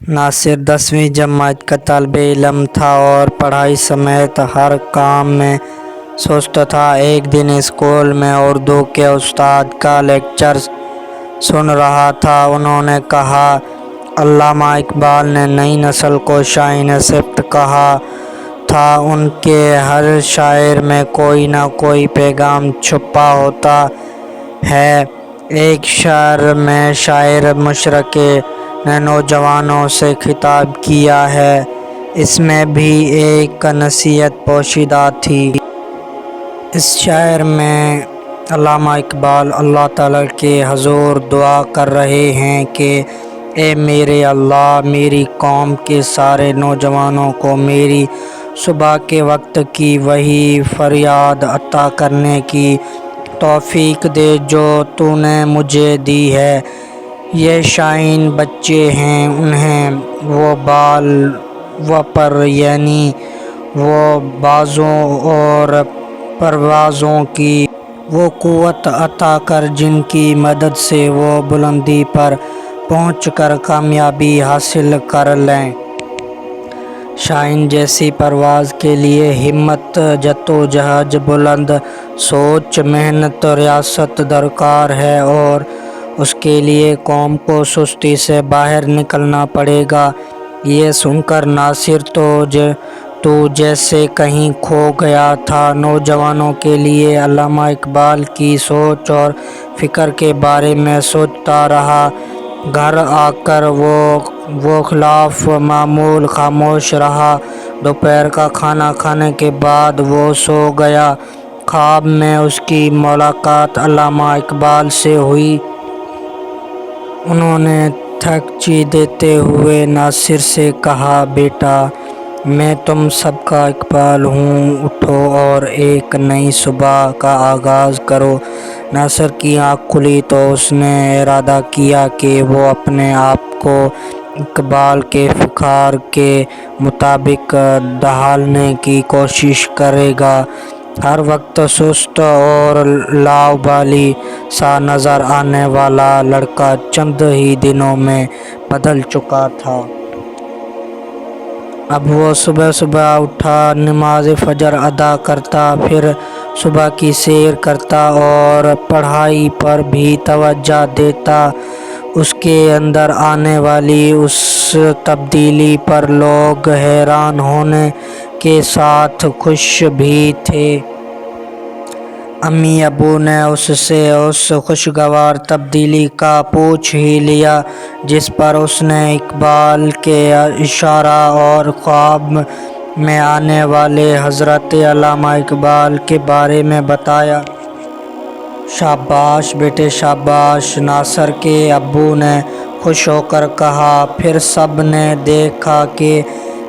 ناصر 10ویں جماعت کا طالب علم تھا اور پڑھائی سمیت ہر کام میں سست تھا۔ ایک دن اسکول میں اردو کے استاد کا لیکچر سن رہا تھا۔ انہوں نے کہا، علامہ اقبال نے نئی نسل کو شاہین صفت کہا تھا۔ ان کے ہر شعر میں کوئی نہ کوئی پیغام چھپا ہوتا ہے۔ ایک شعر میں شاعر مشرقے نے نوجوانوں سے خطاب کیا ہے۔ اس میں بھی ایک نصیحت پوشیدہ تھی۔ اس شعر میں علامہ اقبال اللہ تعالیٰ کے حضور دعا کر رہے ہیں کہ اے میرے اللہ، میری قوم کے سارے نوجوانوں کو میری صبح کے وقت کی وہی فریاد عطا کرنے کی توفیق دے جو تو نے مجھے دی ہے۔ یہ شاہین بچے ہیں، انہیں وہ بال و پر یعنی وہ بازوں اور پروازوں کی وہ قوت عطا کر جن کی مدد سے وہ بلندی پر پہنچ کر کامیابی حاصل کر لیں۔ شاہین جیسی پرواز کے لیے ہمت، جدوجہد، بلند سوچ، محنت، ریاضت درکار ہے اور اس کے لیے قوم کو سستی سے باہر نکلنا پڑے گا۔ یہ سن کر ناصر تو جیسے کہیں کھو گیا تھا۔ نوجوانوں کے لیے علامہ اقبال کی سوچ اور فکر کے بارے میں سوچتا رہا۔ گھر آ کر وہ خلاف معمول خاموش رہا۔ دوپہر کا کھانا کھانے کے بعد وہ سو گیا۔ خواب میں اس کی ملاقات علامہ اقبال سے ہوئی۔ انہوں نے تھکچی دیتے ہوئے ناصر سے کہا، بیٹا، میں تم سب کا اقبال ہوں، اٹھو اور ایک نئی صبح کا آغاز کرو۔ ناصر کی آنکھ کھلی تو اس نے ارادہ کیا کہ وہ اپنے آپ کو اقبال کے فکر کے مطابق ڈھالنے کی کوشش کرے گا۔ ہر وقت سست اور لاابالی سا نظر آنے والا لڑکا چند ہی دنوں میں بدل چکا تھا۔ اب وہ صبح صبح اٹھا، نماز فجر ادا کرتا، پھر صبح کی سیر کرتا اور پڑھائی پر بھی توجہ دیتا۔ اس کے اندر آنے والی اس تبدیلی پر لوگ حیران ہونے کے ساتھ خوش بھی تھے۔ امی ابو نے اس سے اس خوشگوار تبدیلی کا پوچھ ہی لیا جس پر اس نے اقبال کے اشارہ اور خواب میں آنے والے حضرت علامہ اقبال کے بارے میں بتایا۔ شاباش بیٹے شاباش، ناصر کے ابو نے خوش ہو کر کہا۔ پھر سب نے دیکھا کہ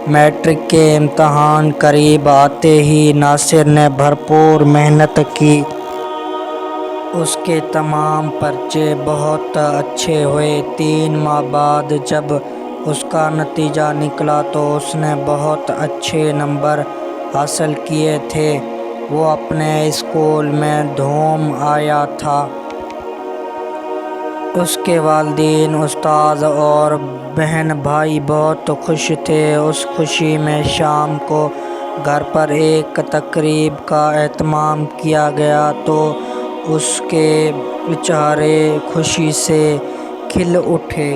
میٹرک کے امتحان قریب آتے ہی ناصر نے بھرپور محنت کی۔ اس کے تمام پرچے بہت اچھے ہوئے۔ 3 ماہ بعد جب اس کا نتیجہ نکلا تو اس نے بہت اچھے نمبر حاصل کیے تھے۔ وہ اپنے اسکول میں دھوم آیا تھا۔ اس کے والدین، استاد اور بہن بھائی بہت خوش تھے۔ اس خوشی میں شام کو گھر پر ایک تقریب کا اہتمام کیا گیا تو اس کے چہرے خوشی سے کھل اٹھے۔